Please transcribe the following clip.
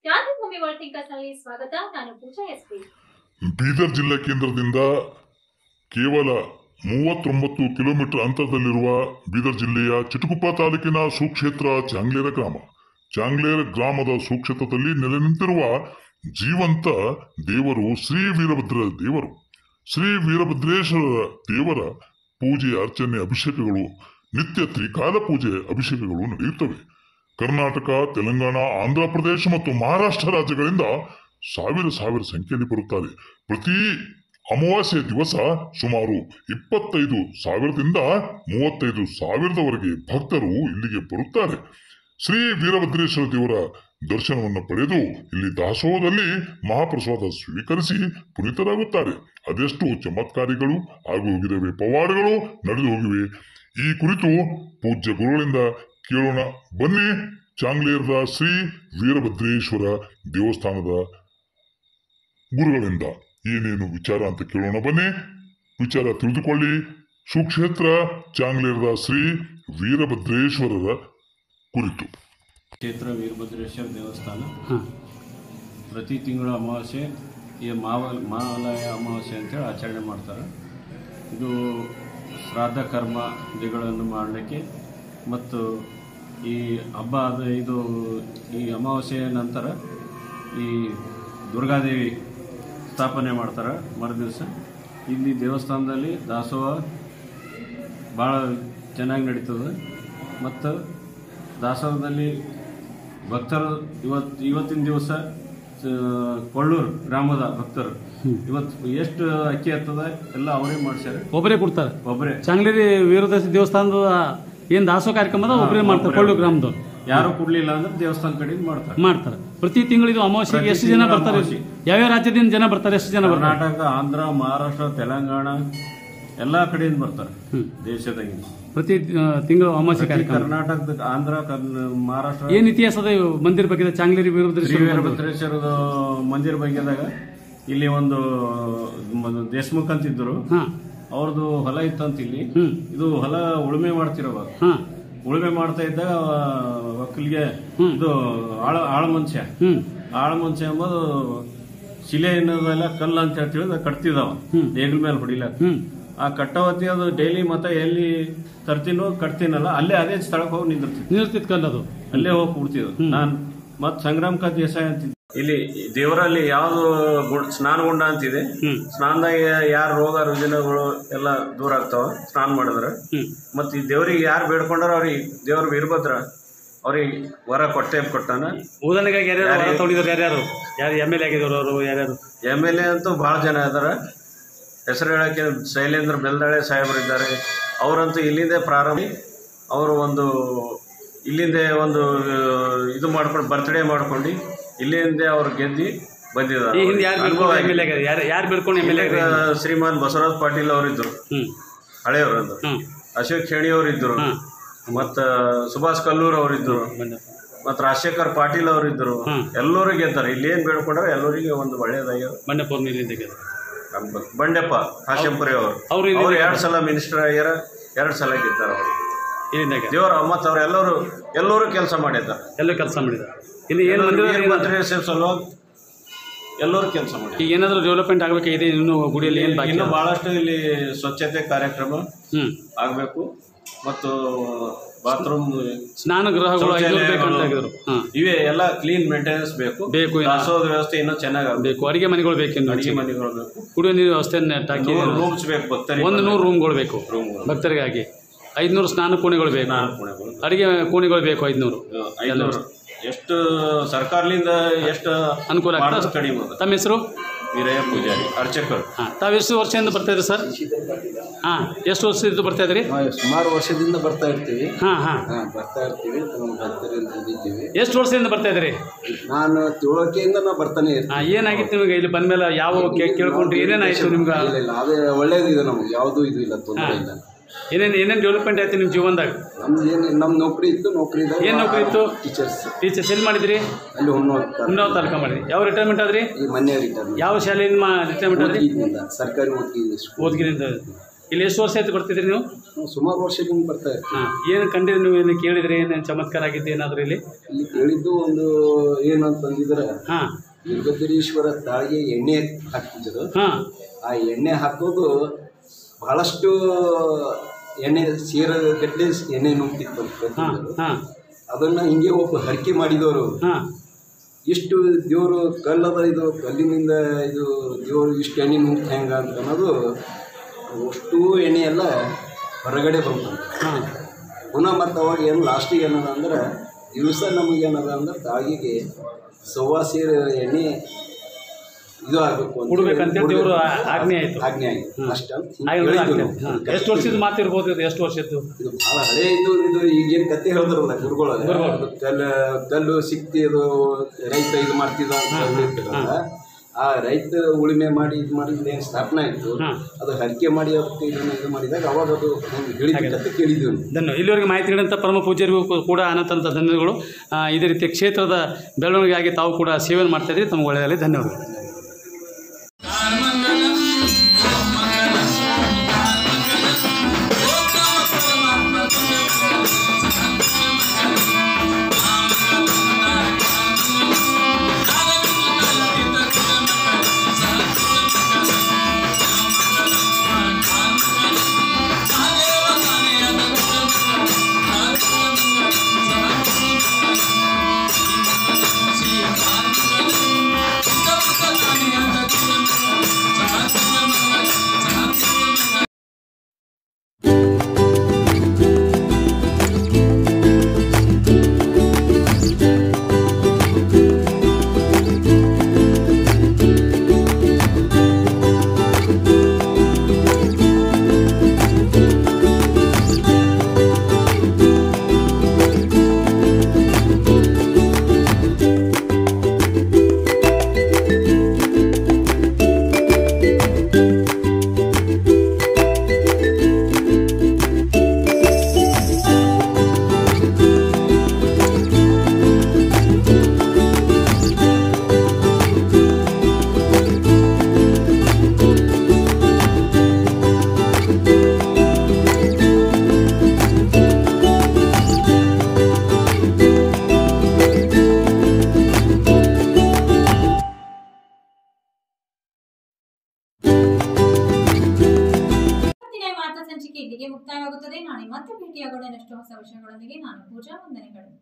ಕ್ರಾಂತಿಭೂಮಿ world ಥಿಂಕರ್ಸ್ನಲ್ಲಿ ಸ್ವಾಗತ. ನಾನು ಪೂಜಾ SP. Bidar ಜಿಲ್ಲಾ ಕೇಂದ್ರದಿಂದ ಕೇವಲ 39 ಕಿಲೋಮೀಟರ್ ಅಂತರದಲ್ಲಿರುವ ಬೀದರ್ ಜಿಲ್ಲೆಯ ಚಿಟಗುಪ್ಪ ತಾಲೂಕಿನ ಸುಕ್ಷೇತ್ರ ಚಾಂಗ್ಲೇರ ಗ್ರಾಮ. ಚಾಂಗ್ಲೇರ ಗ್ರಾಮದ ಸುಕ್ಷೇತ್ರದಲ್ಲಿ ನೆಲೆ ನಿಂತಿರುವ ಜೀವಂತ ದೇವರು ಶ್ರೀ ವೀರಭದ್ರ ದೇವರು. ಶ್ರೀ ವೀರಭದ್ರೇಶ್ವರ ದೇವರ ಪೂಜೆ, ಅರ್ಚನೆ, ಅಭಿಷೇಕಗಳು, ನಿತ್ಯ ತ್ರಿಕಾಲ ಪೂಜೆ ಅಭಿಷೇಕಗಳು ನಡೆಯುತ್ತವೆ. ಕರ್ನಾಟಕ, ತೆಲಂಗಾಣ, ಆಂಧ್ರ ಪ್ರದೇಶ ಮತ್ತು ಮಹಾರಾಷ್ಟ್ರ ರಾಜ್ಯಗಳಿಂದ ಸಾವಿರ ಸಂಖ್ಯೆಯಲ್ಲಿ ಬರುತ್ತಾರೆ. ಪ್ರತಿ ಅಮಾವಾಸ್ಯೆ ದಿವಸ ಸುಮಾರು 25,000ದಿಂದ 35,000ವರೆಗೆ ಭಕ್ತರು ಇಲ್ಲಿಗೆ ಬರುತ್ತಾರೆ. ಶ್ರೀ ವೀರಭದ್ರೇಶ್ವರ ದೇವರ ದರ್ಶನವನ್ನು ಪಡೆದು ಇಲ್ಲಿ ದಾಸೋಹದಲ್ಲಿ ಮಹಾಪ್ರಸಾದ ಸ್ವೀಕರಿಸಿ ಪುನೀತರಾಗುತ್ತಾರೆ. ಅದೆಷ್ಟು ಚಮತ್ಕಾರಿಗಳು ಹಾಗೂ ಹೋಗಿವೆ, ಪವಾಡಗಳು ನಡೆದು ಹೋಗಿವೆ. ಈ ಕುರಿತು ಪೂಜ್ಯ ಗುರುಗಳಿಂದ ಕೇಳೋಣ ಬನ್ನಿ. ಚಾಂಗ್ಲೇರದ ಶ್ರೀ ವೀರಭದ್ರೇಶ್ವರ ದೇವಸ್ಥಾನದ ಗುರುಗಳಿಂದ ಏನೇನು ವಿಚಾರ ಅಂತ ಕೇಳೋಣ ಬನ್ನಿ. ವಿಚಾರ ತಿಳಿದುಕೊಳ್ಳಿ. ಸುಕ್ಷೇತ್ರ ಚಾಂಗ್ಲೇರದ ಶ್ರೀ ವೀರಭದ್ರೇಶ್ವರರ ಕುರಿತು. ಕ್ಷೇತ್ರ ವೀರಭದ್ರೇಶ್ವರ ದೇವಸ್ಥಾನ ಪ್ರತಿ ತಿಂಗಳ ಅಮಾವಾಸ್ಯೆ ಈ ಮಹಾಲಯ ಅಮಾವಾಸ್ಯೆ ಅಂತೇಳಿ ಆಚರಣೆ ಮಾಡ್ತಾರೆ. ಇದು ಶ್ರಾದ್ದ ಕರ್ಮಗಳನ್ನು ಮಾಡಲಿಕ್ಕೆ ಮತ್ತು ಈ ಹಬ್ಬ ಇದು ಈ ಅಮಾವಾಸ್ಯೆಯ ನಂತರ ಈ ದುರ್ಗಾದೇವಿ ಸ್ಥಾಪನೆ ಮಾಡ್ತಾರೆ. ಮರುದಿವಸ ಇಲ್ಲಿ ದೇವಸ್ಥಾನದಲ್ಲಿ ದಾಸೋಹ ಭಾಳ ಚೆನ್ನಾಗಿ ನಡೀತದೆ. ಮತ್ತು ದಾಸೋಹದಲ್ಲಿ ಭಕ್ತರು ಇವತ್ತಿನ ದಿವಸ ಕೊಳ್ಳೂರು ಗ್ರಾಮದ ಭಕ್ತರು ಇವತ್ತು ಎಷ್ಟು ಅಕ್ಕಿ ಆಗ್ತದೆ ಎಲ್ಲ ಅವರೇ ಮಾಡ್ಸ್ಯಾರ, ಒಬ್ಬರೇ ಕೊಡ್ತಾರೆ. ಒಬ್ಬರೇ ಚಾಂಗ್ಲೇರಿ ವೀರಭದ್ರ ದೇವಸ್ಥಾನದ ಏನು ದಾಸೋಹ ಕಾರ್ಯಕ್ರಮದ ಒಬ್ಬರೇ ಮಾಡ್ತಾರೆ. ಕೊಳ್ಳೂರು ಗ್ರಾಮದವ್ರು ಯಾರು ಕೊಡ್ಲಿಲ್ಲ ಅಂದ್ರೆ ದೇವಸ್ಥಾನ ಕಡೆಯಿಂದ ಮಾಡ್ತಾರೆ. ಪ್ರತಿ ತಿಂಗಳಿದು ಅಮಾವಾಸ್ಯೆಗೆ ಎಷ್ಟು ಜನ ಬರ್ತಾರೆ? ಯಾವ್ಯಾವ ರಾಜ್ಯದಿಂದ ಜನ ಬರ್ತಾರೆ? ಎಷ್ಟು ಜನ ಬರ್ತಾರೆ? ಕರ್ನಾಟಕ, ಆಂಧ್ರ, ಮಹಾರಾಷ್ಟ್ರ, ತೆಲಂಗಾಣ ಎಲ್ಲಾ ಕಡೆಯಿಂದ ಬರ್ತಾರೆ ದೇಶದಾಗಿಂದ. ಪ್ರತಿ ತಿಂಗಳು ಅಮಾವಾಸ್ಯೆ ಕಾರ್ಯಕ್ರಮ. ಕರ್ನಾಟಕದ, ಆಂಧ್ರ, ಮಹಾರಾಷ್ಟ್ರ. ಏನ್ ಇತಿಹಾಸದ ಮಂದಿರ ಬಗ್ಗೆ ಚಾಂಗ್ಲೇರಿ ವೀರಭದ್ರೇಶ್ವರದ ಮಂದಿರ ಬಗ್ಗೆದಾಗ ಇಲ್ಲಿ ಒಂದು ದೇಶಮುಖ್ ಅಂತಿದ್ರು, ಅವ್ರದ್ದು ಹೊಲ ಇತ್ತಂತ ಇಲ್ಲಿ. ಇದು ಹೊಲ ಉಳುಮೆ ಮಾಡ್ತಿರೋವಾಗ ಉಳುಮೆ ಮಾಡ್ತಾ ಇದ್ದಾಗ ಒಕ್ಕಲಿಗೆ ಇದು ಆಳ ಮನುಷ್ಯ ಎಂಬುದು ಶಿಲೆ ಅನ್ನೋದೆಲ್ಲ ಕಲ್ಲು ಅಂತ ಹೇಳಿದ ಕಟ್ತಿದಾವ ದೇಗಲ ಮೇಲೆ ಹೊಡಿಲಕ್ಕ. ಆ ಕಟ್ಟವತ್ತಿ ಅದು ಡೈಲಿ ಮತ್ತೆ ಎಲ್ಲಿ ತರ್ತೀನೋ ಕಟ್ತೀನಲ್ಲ ಅಲ್ಲೇ ಅದೇ ಸ್ಥಳಕ್ಕೆ ಹೋಗಿ ನಿಂದಿರ್ತಿತ್ತು ಕಲ್ಲದು, ಅಲ್ಲೇ ಹೋಗಿ ಕೂಡ್ತಿದ್ವು. ನಾನ್ ಮತ್ ಸಂಗ್ರಾಮಕ ದೇಸಾಯಿ ಅಂತಿದ್ದೆ. ಇಲ್ಲಿ ದೇವರಲ್ಲಿ ಯಾವ್ದು ಸ್ನಾನಗುಂಡ ಅಂತಿದೆ. ಸ್ನಾನದಾಗ ಯಾರ ರೋಗ ರುಜಿನಗಳು ಎಲ್ಲ ದೂರ ಆಗ್ತಾವ ಸ್ನಾನ ಮಾಡಿದ್ರ. ಮತ್ ಈ ದೇವ್ರಿಗೆ ಯಾರು ಬೇಡ್ಕೊಂಡ್ರ ಅವ್ರಿಗೆ ದೇವ್ರ ವೀರಭದ್ರ ಅವ್ರಿಗೆ ವರ ಕೊಟ್ಟಾನ. ಉದಾಹರಣೆಗಾಗಿ ಯಾರು MLA ಆಗಿದವರು ಅವರು? ಯಾರ್ಯಾರು MLA ಅಂತೂ ಬಹಳ ಜನ ಇದಾರ. ಹೆಸರು ಹೇಳಕ್ಕೆ ಶೈಲೇಂದ್ರ ಬೆಲ್ದಾಳೆ ಸಾಹೇಬರು ಇದ್ದಾರೆ. ಅವರಂತೂ ಇಲ್ಲಿಂದೇ ಪ್ರಾರಂಭ. ಅವರು ಇಲ್ಲಿಂದೇ ಒಂದು ಇದು ಮಾಡ್ಕೊಂಡು ಬರ್ತ್ಡೇ ಮಾಡ್ಕೊಂಡು ಇಲ್ಲಿಂದ ಅವ್ರು ಗೆದ್ದಿ ಬಂದಿದ್ದಾರೆ. ಶ್ರೀಮಾನ್ ಬಸವರಾಜ್ ಪಾಟೀಲ್ ಅವರಿದ್ರು, ಹಳೆಯವರು ಅಂದ್ರು. ಅಶೋಕ್ ಖೇಣಿ ಅವರಿದ್ರು, ಮತ್ತ ಸುಭಾಷ್ ಕಲ್ಲೂರ್ ಅವರಿದ್ರು, ಮತ್ತ ರಾಜಶೇಖರ್ ಪಾಟೀಲ್ ಅವರಿದ್ರು. ಎಲ್ಲರೂ ಗೆದ್ದಾರೆ. ಇಲ್ಲಿ ಏನ್ ಬೇಡ್ಕೊಂಡ್ರೆ ಎಲ್ಲರಿಗೆ ಒಂದು ಒಳ್ಳೇದಾಗ್ಯದ. ಬಂಡೆಪ್ಪ ಕಾಶಂಪುರಿ ಅವರು 2 ಸಲ ಮಿನಿಸ್ಟರ್ ಆಗ್ಯಾರ, 2 ಸಲ ಗೆದ್ದಾರ ಅವರು. ದೇವರ ಮತ್ತ ಅವ್ರು ಎಲ್ಲರೂ ಕೆಲಸ ಮಾಡಿದ್ದಾರೆ. ಇಲ್ಲಿ ಏನು ಎಲ್ಲರೂ ಕೆಲಸ ಮಾಡಿ. ಈಗ ಏನಾದರೂ ಡೆವಲಪ್ಮೆಂಟ್ ಆಗಬೇಕಿದೆ ಇನ್ನು ಗುಡಿಯಲ್ಲಿ? ಇನ್ನೂ ಬಹಳಷ್ಟು ಇಲ್ಲಿ ಸ್ವಚ್ಛತೆ ಕಾರ್ಯಕ್ರಮ ಆಗಬೇಕು. ಮತ್ತು ಬಾತ್ರೂಮ್, ಸ್ನಾನಗೃಹಗಳು ಇವೆ ಎಲ್ಲ ಕ್ಲೀನ್ ಮೇಂಟೆನೆನ್ಸ್ ಬೇಕು. ದಾಸೋಹದ ವ್ಯವಸ್ಥೆ ಇನ್ನೂ ಚೆನ್ನಾಗಬೇಕು. ಅಡಿಗೆ ಮನೆಗಳು ಬೇಕು, ಕುಡಿಯೋ ನೀರು ವ್ಯವಸ್ಥೆ, ರೂಮ್ಸ್ ಬೇಕು. ಭಕ್ತರಿಗೆ 100 ರೂಮ್ಗಳು ಬೇಕು. ಭಕ್ತರಿಗಾಗಿ 500 ಸ್ನಾನ ಕೋಣೆಗಳು ಬೇಕು. ಅಡಿಗೆ ಕೋಣೆಗಳು ಬೇಕು 500. ಎಷ್ಟು ಸರ್ಕಾರದಿಂದ ಎಷ್ಟು ಅನುಕೂಲ ಆಗ್ತದೆ ಕಡಿಮೆ. ತಮ್ಮ ಹೆಸರು? ವೀರಯ್ಯ ಪೂಜಾರಿ, ಅರ್ಚಕರು. ತಾವು ಎಷ್ಟು ವರ್ಷದಿಂದ ಬರ್ತಾ ಇದ್ರಿ ಸರ್? ಎಷ್ಟು ವರ್ಷದಿಂದ ಬರ್ತಾ ಇದ್ರಿ? ಸುಮಾರು ವರ್ಷದಿಂದ ಬರ್ತಾ ಇರ್ತೀವಿ. ಬರ್ತಾ ಇರ್ತೀವಿ. ಎಷ್ಟು ವರ್ಷದಿಂದ ಬರ್ತಾ ಇದ್ರಿ? ನಾನು ತಿಳುವಳಿಕೆಯಿಂದ ಬರ್ತಾನೆ ಇರ್ತೀನಿ. ಏನಾಗಿತ್ತು ನಿಮಗೆ ಇಲ್ಲಿ ಬಂದ್ಮೇಲೆ? ಯಾವ ಕೇಳ್ಕೊಂಡ್ರಿ? ಏನೇನಾಯ್ತು ನಿಮ್ಗೆ? ಇಲ್ಲ, ಅದೇ ಒಳ್ಳೇದಿದೆ ನಮ್ಗೆ, ಯಾವುದೂ ಇದು ಇಲ್ಲ, ತೊಂದರೆ ಇಲ್ಲ. ಏನೇನು ಡೆವಲಪ್ಮೆಂಟ್ ಆಯ್ತು ನಿಮ್ಮ ಜೀವನದಾಗ? ನಮ್ಮ ನೌಕರಿ ಇತ್ತು. ಏನು ನೌಕರಿ ಇತ್ತು? ಟೀಚರ್ಸ್ ಎಲ್ಲಿ ಮಾಡಿದ್ರಿ? ಅಲ್ಲಿ ಹುಣ್ಣಾವ್ ತಾಲೂಕ ಮಾಡಿದ್ರಿ. ಯಾವ ರಿಟೈರ್ಮೆಂಟ್ ಆದ್ರಿ? ಮೊನ್ನೆ ರಿಟೈರ್ಮೆಂಟ್. ಯಾವ ಶಾಲೆಯಿಂದ ರಿಟೈರ್ಮೆಂಟ್ ಆದ್ರಿ? ಸರ್ಕಾರಿ ಓದ್ಗಿನಿಂದ. ಇಲ್ಲಿ ಎಷ್ಟು ವರ್ಷ ಆಯ್ತು ಬರ್ತಿದ್ರಿ ನೀವು? ಸುಮಾರು ವರ್ಷದಿಂದ ಬರ್ತಾ ಇರ್ತೀವಿ. ಹಾಂ, ಏನು ಕಂಡಿರಿ ನೀವು? ಏನು ಕೇಳಿದ್ರೆ ಏನೇನು ಚಮತ್ಕಾರ ಆಗಿದ್ದು ಏನಾದರೂ ಇಲ್ಲಿ? ಇಲ್ಲಿ ಕೇಳಿದ್ದು ಒಂದು ಏನಂತಂದಿದ್ರೆ, ಹಾಂ ವೀರಭದ್ರೇಶ್ವರ ತಾಯಿಗೆ ಎಣ್ಣೆ ಹಾಕ್ತಿದ್ರು. ಹಾಂ ಆ ಎಣ್ಣೆ ಹಾಕೋದು ಬಹಳಷ್ಟು ಎಣ್ಣೆ ಗಟ್ಟಲೆ ಎಣ್ಣೆ ನುಗ್ತಿತ್ತು ಅಂತ. ಹಾಂ ಹಾಂ ಅದನ್ನು ಹಿಂಗೆ ಒಬ್ಬ ಹರಕೆ ಮಾಡಿದವರು, ಹಾಂ ಇಷ್ಟು ದೇವರು ಕಲ್ಲದ, ಇದು ಕಲ್ಲಿನಿಂದ ಇದು ದೇವರು ಇಷ್ಟು ಎಣ್ಣೆ ನುಗ್ತ ಹೆಂಗೆ ಅಂತ ಅನ್ನೋದು, ಅಷ್ಟು ಎಣ್ಣೆ ಎಲ್ಲ ಹೊರಗಡೆ ಬಂತು. ಹಾಂ ಪುನಃ ಮತ್ತು ಅವಾಗ ಏನು ಲಾಸ್ಟಿಗೆ ಏನದ ಅಂದ್ರೆ, ದಿವಸ ನಮಗೇನದ ಅಂದ್ರೆ ತಾಯಿಗೆ ಸವಾಸೀರ ಎಣ್ಣೆ ಇದು ಆಗಬೇಕು ಕೊಡ್ಬೇಕಂತೇಳಿ ದೇವರು ಆಜ್ಞೆ ಆಯಿತು. ಆಜ್ಞೆ ಆಯಿತು ಅಷ್ಟಂತ ಎಷ್ಟು ವರ್ಷದ ಮಾತಿರ್ಬೋದು ಇದು? ಎಷ್ಟು ವರ್ಷದ್ದು ಇದು ಭಾಳ ಹಳೆ ಇದು ಈಗೇನು ಕತೆ ಹೇಳಿದ್ರಲ್ಲ ಗುರುಗಳು, ಕಲ್ಲು ಸಿಕ್ತಿ ಅದು ರೈತ ಇದು ಮಾಡ್ತಿದ್ದ ಅಂತ ಹೇಳ್ತಿರಲ್ಲ, ಆ ರೈತ ಉಳುಮೆ ಮಾಡಿ ಇದು ಮಾಡಿದ ಏನು ಸ್ಥಾಪನೆ ಆಯಿತು, ಅದು ಹರಕೆ ಮಾಡಿ ಅದಕ್ಕೆ ಇದನ್ನು ಇದು ಮಾಡಿದಾಗ ಅವಾಗ ಅದು ಹೇಳಿದ ಕತೆ ಕೇಳಿದ್ದೀವಿ. ಧನ್ಯವಾದ. ಇಲ್ಲಿವರೆಗೆ ಮಾಹಿತಿ ನೀಡಿದಂಥ ಪರಮ ಪೂಜ್ಯರಿಗೂ ಕೂಡ ಅನಂತ ಧನ್ಯವಾದಗಳು. ಇದೇ ರೀತಿ ಕ್ಷೇತ್ರದ ಬೆಳವಣಿಗೆಯಾಗಿ ತಾವು ಕೂಡ ಸೇವೆಯನ್ನು ಮಾಡ್ತಾಯಿದ್ರಿ. ತಮಗೆ ಒಳ್ಳೆಯದಾಗಲಿ. ಧನ್ಯವಾದಗಳು. ಸಂಚಿಕೆ ಇಲ್ಲಿಗೆ ಮುಕ್ತಾಯವಾಗುತ್ತದೆ. ನಾಳೆ ಮತ್ತೆ ಭೇಟಿಯಾಗೋಣ ಇನ್ನಷ್ಟು ಹೊಸ ವಿಷಯಗಳೊಂದಿಗೆ. ನಾನು ಪೂಜಾ. ವಂದನೆಗಳು.